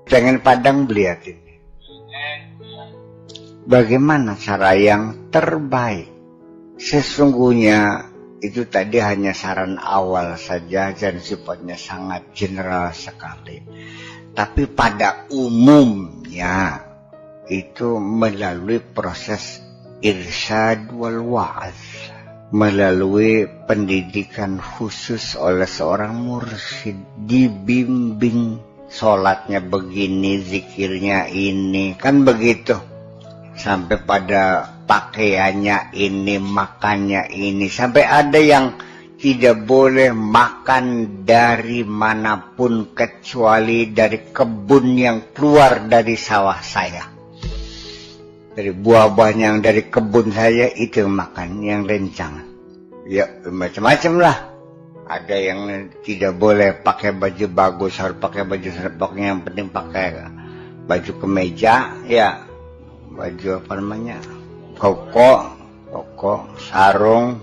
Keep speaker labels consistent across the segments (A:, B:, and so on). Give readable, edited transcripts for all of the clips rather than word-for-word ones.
A: pengen padang beliatin. Bagaimana cara yang terbaik? Sesungguhnya itu tadi hanya saran awal saja dan sifatnya sangat general sekali. Tapi pada umumnya itu melalui proses irsyad wal wa'az, melalui pendidikan khusus oleh seorang mursyid, dibimbing sholatnya begini, zikirnya ini, kan begitu. Sampai pada pakaiannya ini, makannya ini. Sampai ada yang tidak boleh makan dari manapun kecuali dari kebun yang keluar dari sawah saya. Dari buah-buah yang dari kebun saya itu makan, yang rencang. Ya macam-macam lah. Ada yang tidak boleh pakai baju bagus, harus pakai baju serpoknya, yang penting pakai baju kemeja, ya. Baju apa namanya, koko, sarung,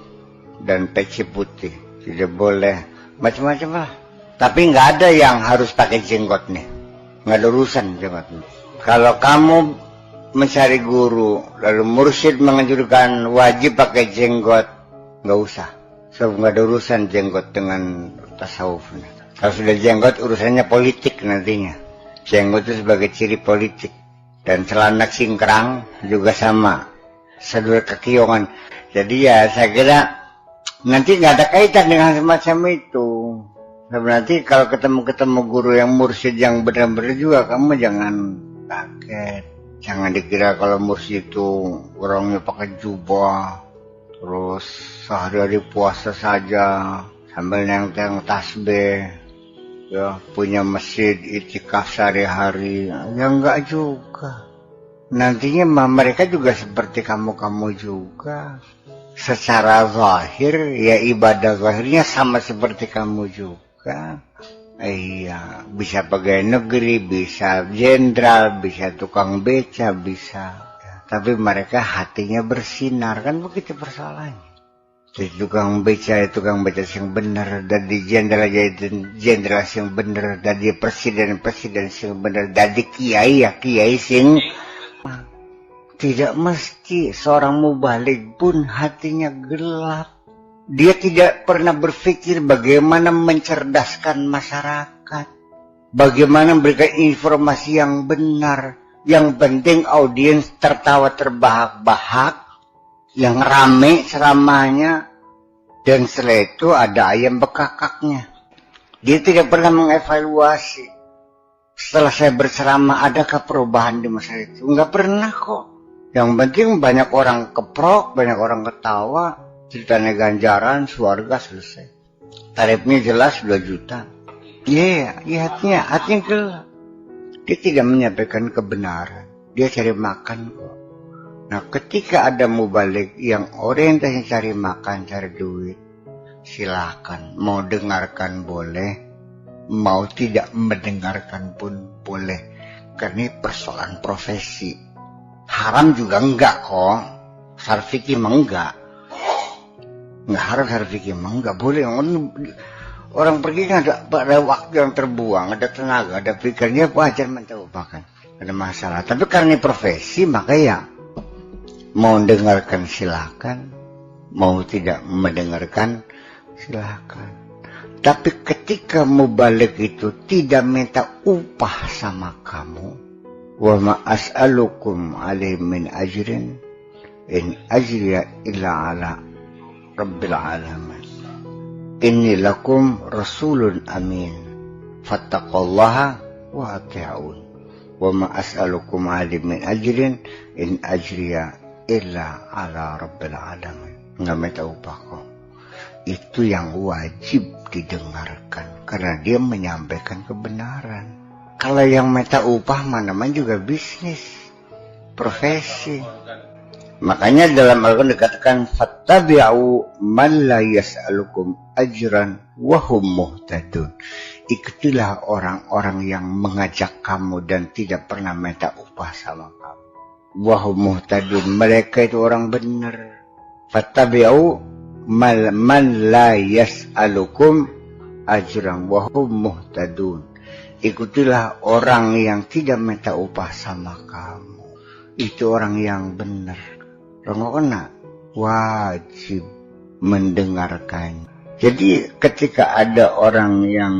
A: dan peci putih. Tidak boleh, macam-macam lah. Tapi nggak ada yang harus pakai jenggot nih. Nggak ada urusan jenggot nih. Kalau kamu mencari guru, lalu mursyid menganjurkan wajib pakai jenggot, nggak usah. So, nggak ada urusan jenggot dengan tasawuf. Kalau sudah jenggot, urusannya politik nantinya. Jenggot itu sebagai ciri politik. Dan celana cingkrang juga sama, sedul kekiongan. Jadi ya saya kira nanti nggak ada kaitan dengan semacam itu. Nanti kalau ketemu guru yang mursyid yang benar-benar juga, kamu jangan kaget. Jangan dikira kalau mursyid itu orangnya pakai jubah, terus sehari-hari puasa saja sambil nenteng tasbih, ya punya masjid itikaf sehari-hari. Ya enggak juga. Nantinya mereka juga seperti kamu juga. Secara zahir ya ibadah zahirnya sama seperti kamu juga. Iya, bisa pegawai negeri, bisa jenderal, bisa tukang beca, bisa. Ya, tapi mereka hatinya bersinar, kan begitu persoalannya. Jadi tukang beca yang benar, dan di jenderal jadi jenderal yang benar, dan di presiden yang benar, dan di kiai sing. Tidak mesti seorang mubalik pun hatinya gelap. Dia tidak pernah berpikir bagaimana mencerdaskan masyarakat, bagaimana memberikan informasi yang benar. Yang penting audiens tertawa terbahak-bahak, yang rame ceramahnya, dan setelah itu ada ayam bekakaknya. Dia tidak pernah mengevaluasi setelah saya berceramah adakah perubahan di masa itu. Enggak pernah kok. Yang penting banyak orang keprok, banyak orang ketawa, ceritanya ganjaran, surga, selesai. Tarifnya jelas 2 juta. Iya, hatinya gelap. Dia tidak menyampaikan kebenaran, dia cari makan kok. Nah, ketika ada mubalik yang orientasinya cari makan, cari duit, silakan. Mau dengarkan boleh, mau tidak mendengarkan pun boleh. Karena ini persoalan profesi. Haram juga enggak kok. Syar'i fikih enggak. Enggak haram, syar'i fikih enggak boleh. Orang pergi kan ada waktu yang terbuang, ada tenaga, ada pikirnya, wajar mentaubakan. Ada masalah. Tapi karena profesi, maka ya mau dengarkan silakan, mau tidak mendengarkan silakan. Tapi ketika mubalik itu tidak minta upah sama kamu, wa ma as'alukum alaihi min ajrin in ajriya illa ala rabbil alamin. Inni lakum rasulun amin fattaqullaha wa ati'un wa ma as'alukum alaihi min ajrin in ajriya illa ala rabbil alamin. Nggak minta upah kok. Itu yang wajib didengarkan karena dia menyampaikan kebenaran. Kalau yang minta upah mana-mana juga bisnis, profesi. Makanya dalam Al-Quran dikatakan fattabi'u man la yas'alukum ajran wa hum muhtadun. Ikutilah orang-orang yang mengajak kamu dan tidak pernah minta upah sama kamu. Wa hum muhtadun, mereka itu orang benar. Fattabi'u man la yas'alukum ajran wa hum muhtadun. Ikutilah orang yang tidak minta upah sama kamu. Itu orang yang benar. Rongokna wajib mendengarkan. Jadi ketika ada orang yang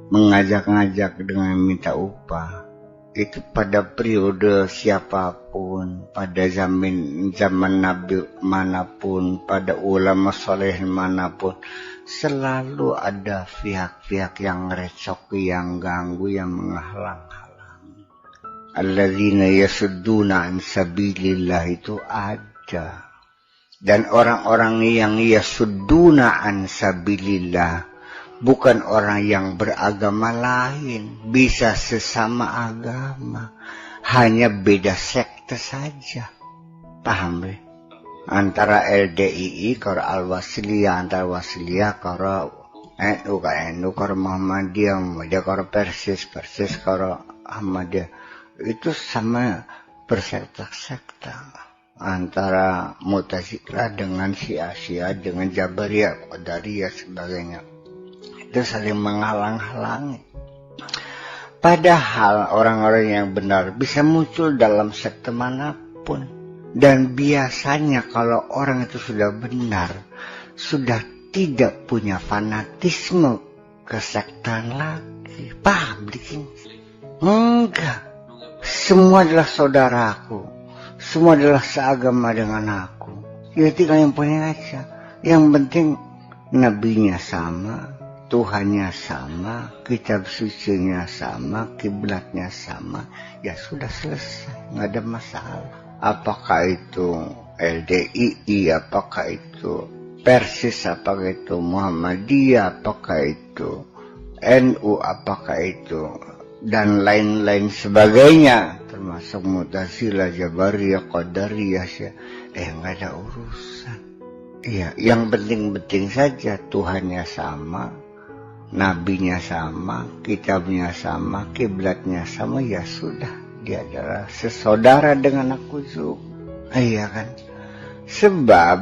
A: mengajak-ngajak dengan minta upah, itu pada periode siapapun, pada zaman Nabi manapun, pada ulama soleh manapun, selalu ada pihak-pihak yang ngerecok, yang ganggu, yang menghalang-halangi. Alladzina yasudduna an sabilillah itu ada. Dan orang-orang yang yasudduna an sabilillah bukan orang yang beragama lain, bisa sesama agama, hanya beda sekte saja. Paham ya? Antara LDII karo Al-Wasliyah, antara Wasliyah karo NU karo Muhammadiyah karo Persis karo Ahmadiyah. Itu sama bersekta-sekta. Antara Mu'tazilah dengan Syiah dengan Jabariyah, Qadariyah sebagainya. Itu saling menghalang-halangi. Padahal orang-orang yang benar bisa muncul dalam sekte manapun. Dan biasanya kalau orang itu sudah benar, sudah tidak punya fanatisme kesektaan lagi. Paham dikit? Enggak. Semua adalah saudaraku. Semua adalah seagama dengan aku. Ya tinggal yang punya aja. Yang penting nabinya sama, Tuhannya sama, kitab sucinya sama, kiblatnya sama. Ya sudah selesai, nggak ada masalah. Apakah itu LDII, apakah itu Persis, apakah itu Muhammadiyah, apakah itu NU, apakah itu dan lain-lain sebagainya, termasuk Mu'tazilah, Jabariyah, Qadariyah, nggak ada urusan. Iya, yang penting-penting saja Tuhannya sama, nabinya sama, kitabnya sama, kiblatnya sama, ya sudah, dia adalah sesaudara dengan aku juga. Iya kan? Sebab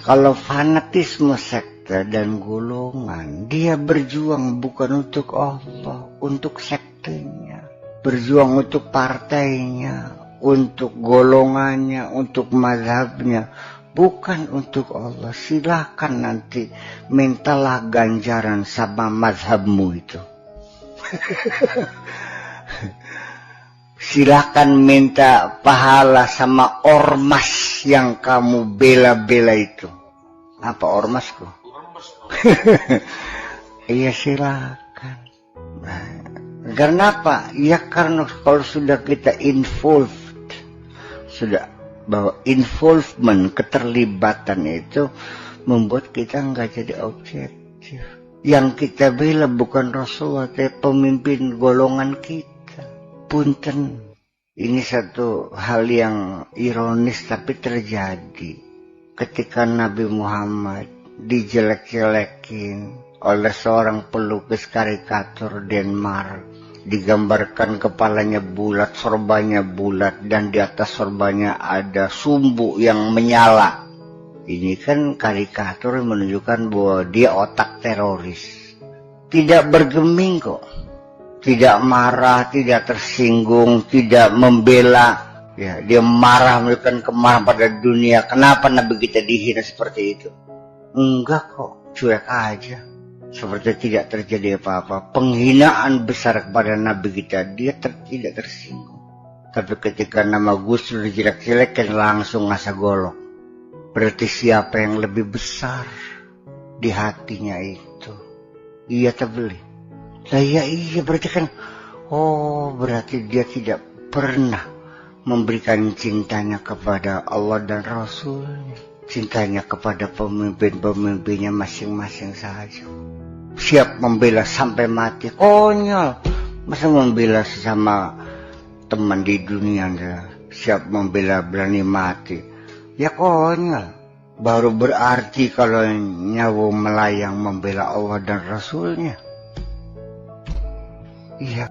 A: kalau fanatisme sekte dan golongan, dia berjuang bukan untuk Allah, untuk sektenya. Berjuang untuk partainya, untuk golongannya, untuk mazhabnya. Bukan untuk Allah. Silakan nanti mintalah ganjaran sama mazhabmu itu. Silakan minta pahala sama ormas yang kamu bela-bela itu. Apa ormasku? Iya silakan. Nah, karena apa? Ya karena kalau sudah kita involved, sudah bahwa involvement, keterlibatan itu membuat kita nggak jadi objektif. Yang kita bela bukan Rasulullah, tapi pemimpin golongan kita. Punten, ini satu hal yang ironis tapi terjadi. Ketika Nabi Muhammad dijelek-jelekin oleh seorang pelukis karikatur Denmark, digambarkan kepalanya bulat, sorbannya bulat, dan di atas sorbannya ada sumbu yang menyala. Ini kan karikatur yang menunjukkan bahwa dia otak teroris. Tidak bergeming kok. Tidak marah, tidak tersinggung, tidak membela. Ya, dia marah, memberikan kemarahan pada dunia. Kenapa Nabi kita dihina seperti itu? Enggak kok, cuek aja. Seperti tidak terjadi apa-apa. Penghinaan besar kepada Nabi kita, dia tidak tersinggung. Tapi ketika nama Gus Dur dijelek-jelekan, langsung ngasah golok. Berarti siapa yang lebih besar di hatinya itu? Iya terbeli. Iya berarti kan, berarti dia tidak pernah memberikan cintanya kepada Allah dan Rasulnya. Cintanya kepada pemimpin-pemimpinnya masing-masing saja. Siap membela sampai mati. Konyol. Masa membela sesama teman di dunia, siap membela berani mati. Ya konyol. Baru berarti kalau nyawa melayang membela Allah dan Rasulnya. Iya.